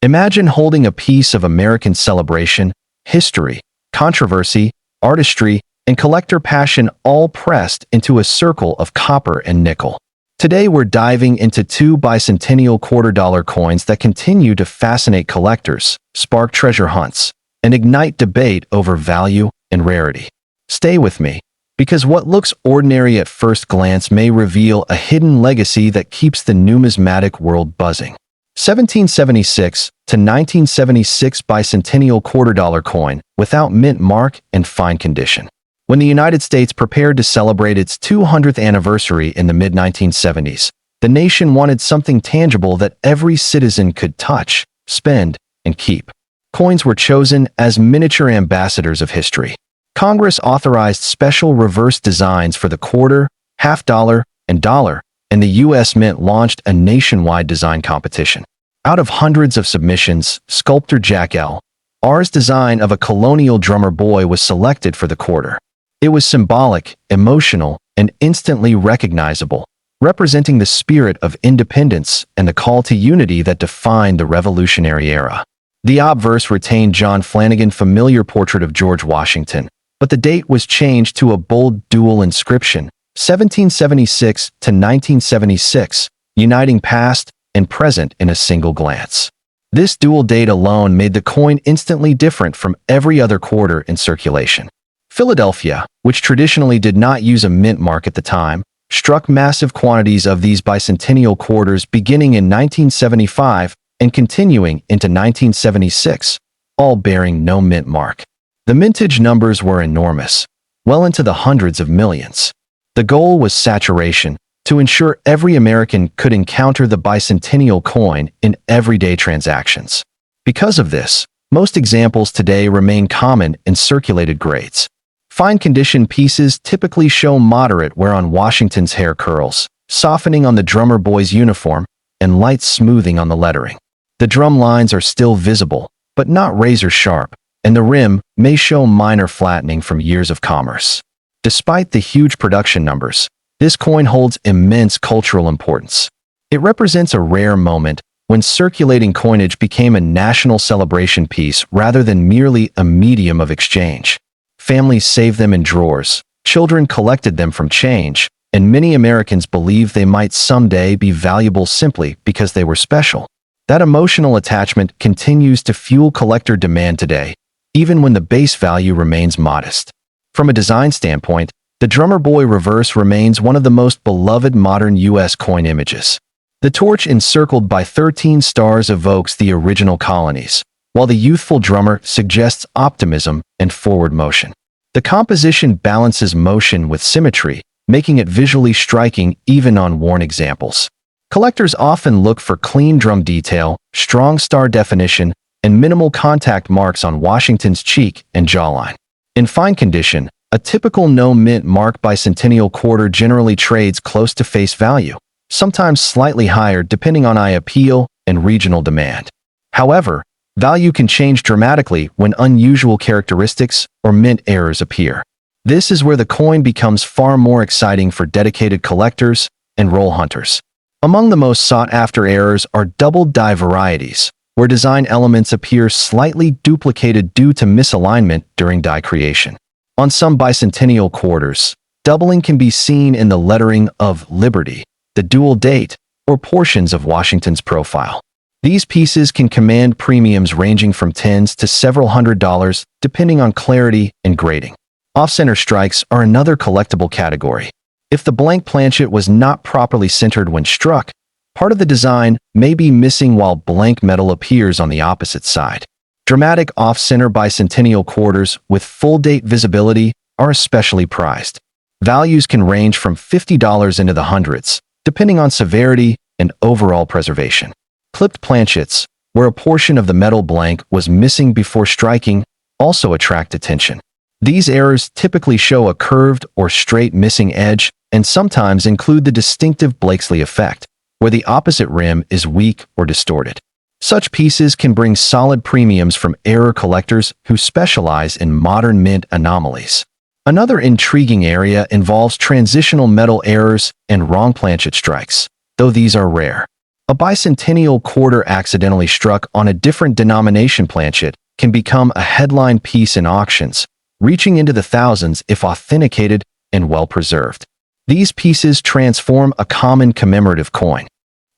Imagine holding a piece of American celebration, history, controversy, artistry, and collector passion all pressed into a circle of copper and nickel. Today we're diving into two bicentennial quarter dollar coins that continue to fascinate collectors, spark treasure hunts, and ignite debate over value and rarity. Stay with me, because what looks ordinary at first glance may reveal a hidden legacy that keeps the numismatic world buzzing. 1776 to 1976 bicentennial quarter dollar coin without mint mark and fine condition. When the United States prepared to celebrate its 200th anniversary in the mid-1970s, the nation wanted something tangible that every citizen could touch, spend, and keep. Coins were chosen as miniature ambassadors of history. Congress authorized special reverse designs for the quarter, half dollar, and dollar, and the U.S. Mint launched a nationwide design competition. Out of hundreds of submissions, sculptor Jack L. R.'s design of a colonial drummer boy was selected for the quarter. It was symbolic, emotional, and instantly recognizable, representing the spirit of independence and the call to unity that defined the Revolutionary era. The obverse retained John Flanagan's familiar portrait of George Washington, but the date was changed to a bold dual inscription, 1776 to 1976, uniting past and present in a single glance. This dual date alone made the coin instantly different from every other quarter in circulation. Philadelphia, which traditionally did not use a mint mark at the time, struck massive quantities of these bicentennial quarters beginning in 1975 and continuing into 1976, all bearing no mint mark. The mintage numbers were enormous, well into the hundreds of millions. The goal was saturation, to ensure every American could encounter the bicentennial coin in everyday transactions. Because of this, most examples today remain common in circulated grades. Fine condition pieces typically show moderate wear on Washington's hair curls, softening on the drummer boy's uniform, and light smoothing on the lettering. The drum lines are still visible, but not razor sharp, and the rim may show minor flattening from years of commerce. Despite the huge production numbers, this coin holds immense cultural importance. It represents a rare moment when circulating coinage became a national celebration piece rather than merely a medium of exchange. Families saved them in drawers, children collected them from change, and many Americans believed they might someday be valuable simply because they were special. That emotional attachment continues to fuel collector demand today, even when the base value remains modest. From a design standpoint, the drummer boy reverse remains one of the most beloved modern U.S. coin images. The torch encircled by 13 stars evokes the original colonies, while the youthful drummer suggests optimism and forward motion. The composition balances motion with symmetry, making it visually striking even on worn examples. Collectors often look for clean drum detail, strong star definition, and minimal contact marks on Washington's cheek and jawline. In fine condition, a typical no-mint mark bicentennial quarter generally trades close to face value, sometimes slightly higher depending on eye appeal and regional demand. However, value can change dramatically when unusual characteristics or mint errors appear. This is where the coin becomes far more exciting for dedicated collectors and roll hunters. Among the most sought-after errors are double die varieties, where design elements appear slightly duplicated due to misalignment during die creation. On some bicentennial quarters, doubling can be seen in the lettering of Liberty, the dual date, or portions of Washington's profile. These pieces can command premiums ranging from tens to several $100s, depending on clarity and grading. Off-center strikes are another collectible category. If the blank planchet was not properly centered when struck, part of the design may be missing while blank metal appears on the opposite side. Dramatic off-center bicentennial quarters with full-date visibility are especially prized. Values can range from $50 into the hundreds, depending on severity and overall preservation. Clipped planchets, where a portion of the metal blank was missing before striking, also attract attention. These errors typically show a curved or straight missing edge and sometimes include the distinctive Blakesley effect, where the opposite rim is weak or distorted. Such pieces can bring solid premiums from error collectors who specialize in modern mint anomalies. Another intriguing area involves transitional metal errors and wrong planchet strikes, though these are rare. A bicentennial quarter accidentally struck on a different denomination planchet can become a headline piece in auctions, reaching into the thousands if authenticated and well-preserved. These pieces transform a common commemorative coin.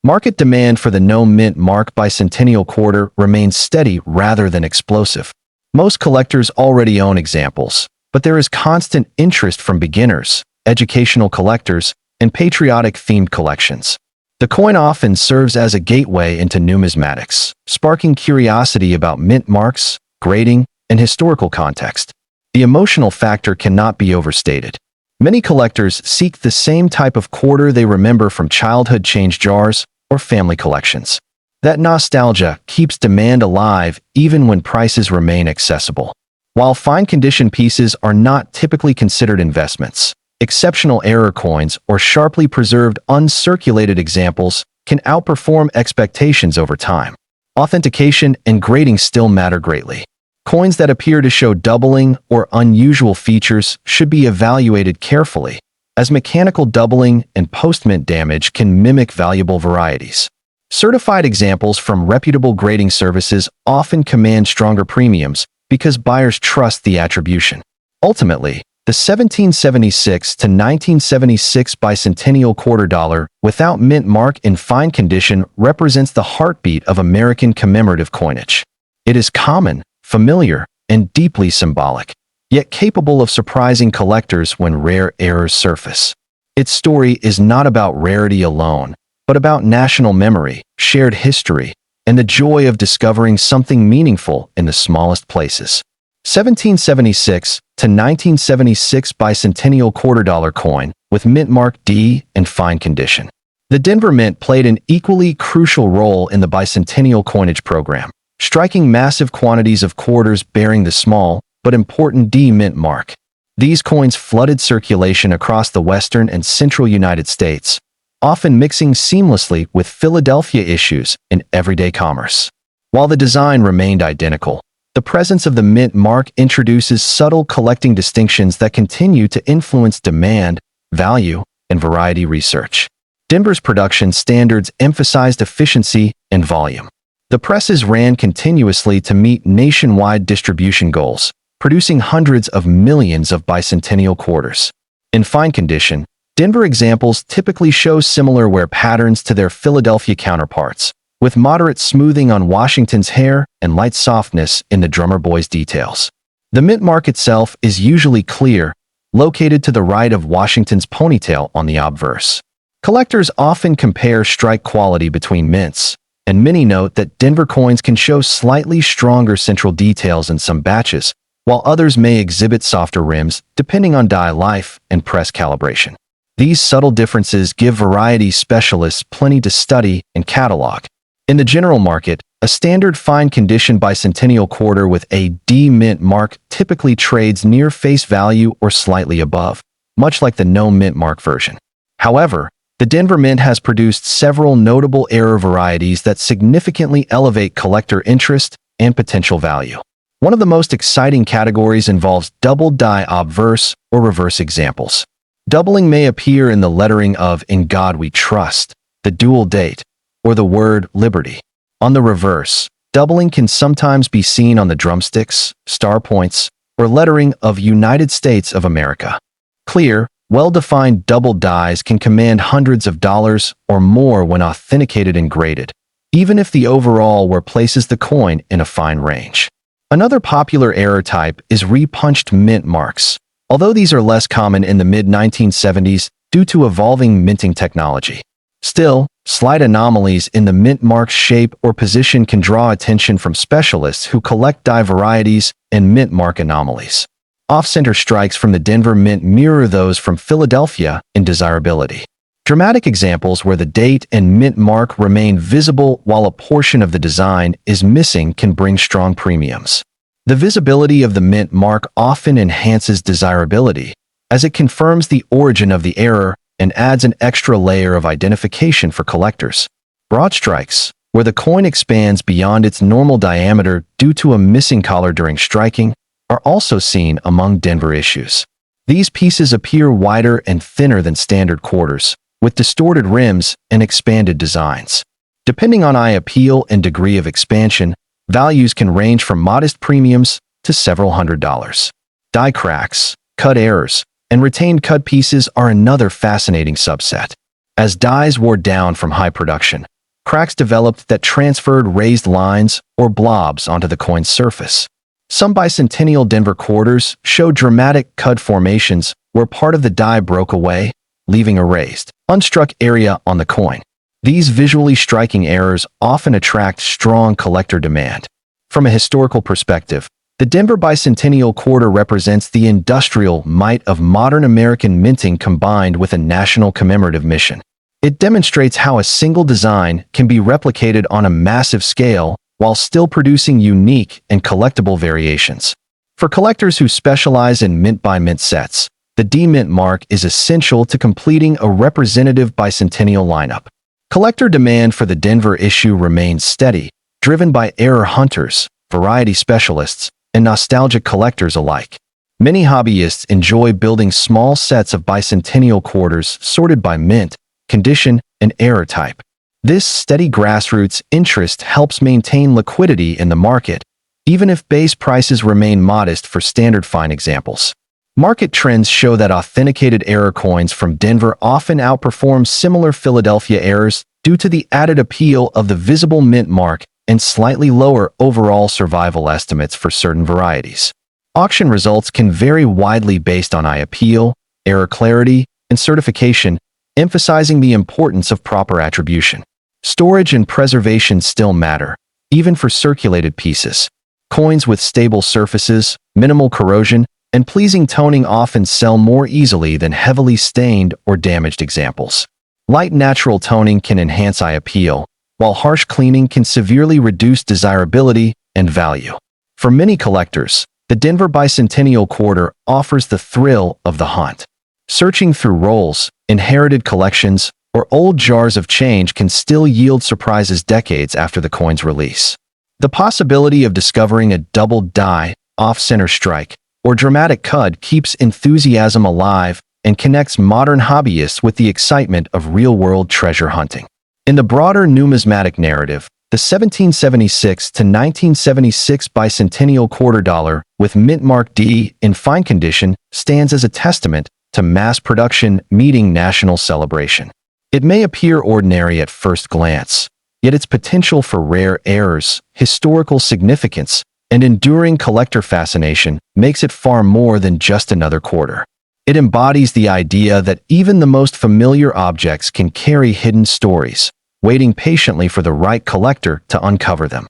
Market demand for the no-mint mark bicentennial quarter remains steady rather than explosive. Most collectors already own examples, but there is constant interest from beginners, educational collectors, and patriotic-themed collections. The coin often serves as a gateway into numismatics, sparking curiosity about mint marks, grading, and historical context. The emotional factor cannot be overstated. Many collectors seek the same type of quarter they remember from childhood change jars or family collections. That nostalgia keeps demand alive even when prices remain accessible. While fine-condition pieces are not typically considered investments, exceptional error coins or sharply preserved uncirculated examples can outperform expectations over time. Authentication and grading still matter greatly. Coins that appear to show doubling or unusual features should be evaluated carefully, as mechanical doubling and post-mint damage can mimic valuable varieties. Certified examples from reputable grading services often command stronger premiums because buyers trust the attribution. Ultimately, the 1776 to 1976 Bicentennial Quarter Dollar without mint mark in fine condition represents the heartbeat of American commemorative coinage. It is common, familiar, and deeply symbolic, yet capable of surprising collectors when rare errors surface. Its story is not about rarity alone, but about national memory, shared history, and the joy of discovering something meaningful in the smallest places. 1776 to 1976 Bicentennial Quarter Dollar coin with mint mark D in fine condition. The Denver Mint played an equally crucial role in the bicentennial coinage program, striking massive quantities of quarters bearing the small but important D mint mark. These coins flooded circulation across the western and central United States, often mixing seamlessly with Philadelphia issues in everyday commerce. While the design remained identical, the presence of the mint mark introduces subtle collecting distinctions that continue to influence demand, value, and variety research. Denver's production standards emphasized efficiency and volume. The presses ran continuously to meet nationwide distribution goals, producing hundreds of millions of bicentennial quarters. In fine condition, Denver examples typically show similar wear patterns to their Philadelphia counterparts, with moderate smoothing on Washington's hair and light softness in the drummer boy's details. The mint mark itself is usually clear, located to the right of Washington's ponytail on the obverse. Collectors often compare strike quality between mints, and many note that Denver coins can show slightly stronger central details in some batches, while others may exhibit softer rims depending on die life and press calibration. These subtle differences give variety specialists plenty to study and catalog. In the general market, a standard fine condition bicentennial quarter with a D mint mark typically trades near face value or slightly above, much like the no mint mark version. However, the Denver Mint has produced several notable error varieties that significantly elevate collector interest and potential value. One of the most exciting categories involves double die obverse or reverse examples. Doubling may appear in the lettering of "In God We Trust," the dual date, or the word "Liberty." On the reverse, doubling can sometimes be seen on the drumsticks, star points, or lettering of United States of America. Clear, well-defined double dies can command hundreds of dollars or more when authenticated and graded, even if the overall wear places the coin in a fine range. Another popular error type is repunched mint marks, although these are less common in the mid-1970s due to evolving minting technology. Still, slight anomalies in the mint mark's shape or position can draw attention from specialists who collect die varieties and mint mark anomalies. Off-center strikes from the Denver Mint mirror those from Philadelphia in desirability. Dramatic examples where the date and mint mark remain visible while a portion of the design is missing can bring strong premiums. The visibility of the mint mark often enhances desirability, as it confirms the origin of the error and adds an extra layer of identification for collectors. Broad strikes, where the coin expands beyond its normal diameter due to a missing collar during striking, are also seen among Denver issues. These pieces appear wider and thinner than standard quarters, with distorted rims and expanded designs. Depending on eye appeal and degree of expansion, values can range from modest premiums to several $100s. Die cracks, cut errors, and retained cut pieces are another fascinating subset. As dies wore down from high production, cracks developed that transferred raised lines or blobs onto the coin's surface. Some bicentennial Denver quarters show dramatic cut formations where part of the die broke away, leaving a raised, unstruck area on the coin. These visually striking errors often attract strong collector demand. From a historical perspective, the Denver Bicentennial Quarter represents the industrial might of modern American minting combined with a national commemorative mission. It demonstrates how a single design can be replicated on a massive scale while still producing unique and collectible variations. For collectors who specialize in mint-by-mint sets, the D-Mint mark is essential to completing a representative bicentennial lineup. Collector demand for the Denver issue remains steady, driven by error hunters, variety specialists, and nostalgic collectors alike. Many hobbyists enjoy building small sets of bicentennial quarters sorted by mint, condition, and error type. This steady grassroots interest helps maintain liquidity in the market, even if base prices remain modest for standard fine examples. Market trends show that authenticated error coins from Denver often outperform similar Philadelphia errors due to the added appeal of the visible mint mark and slightly lower overall survival estimates for certain varieties. Auction results can vary widely based on eye appeal, error clarity, and certification, emphasizing the importance of proper attribution. Storage and preservation still matter, even for circulated pieces. Coins with stable surfaces, minimal corrosion, and pleasing toning often sell more easily than heavily stained or damaged examples. Light natural toning can enhance eye appeal, while harsh cleaning can severely reduce desirability and value. For many collectors, the Denver Bicentennial Quarter offers the thrill of the hunt. Searching through rolls, inherited collections, or old jars of change can still yield surprises decades after the coin's release. The possibility of discovering a double die, off-center strike, or dramatic cut keeps enthusiasm alive and connects modern hobbyists with the excitement of real-world treasure hunting. In the broader numismatic narrative, the 1776 to 1976 Bicentennial Quarter Dollar with mint mark D in fine condition stands as a testament to mass production meeting national celebration. It may appear ordinary at first glance, yet its potential for rare errors, historical significance, and enduring collector fascination makes it far more than just another quarter. It embodies the idea that even the most familiar objects can carry hidden stories, waiting patiently for the right collector to uncover them.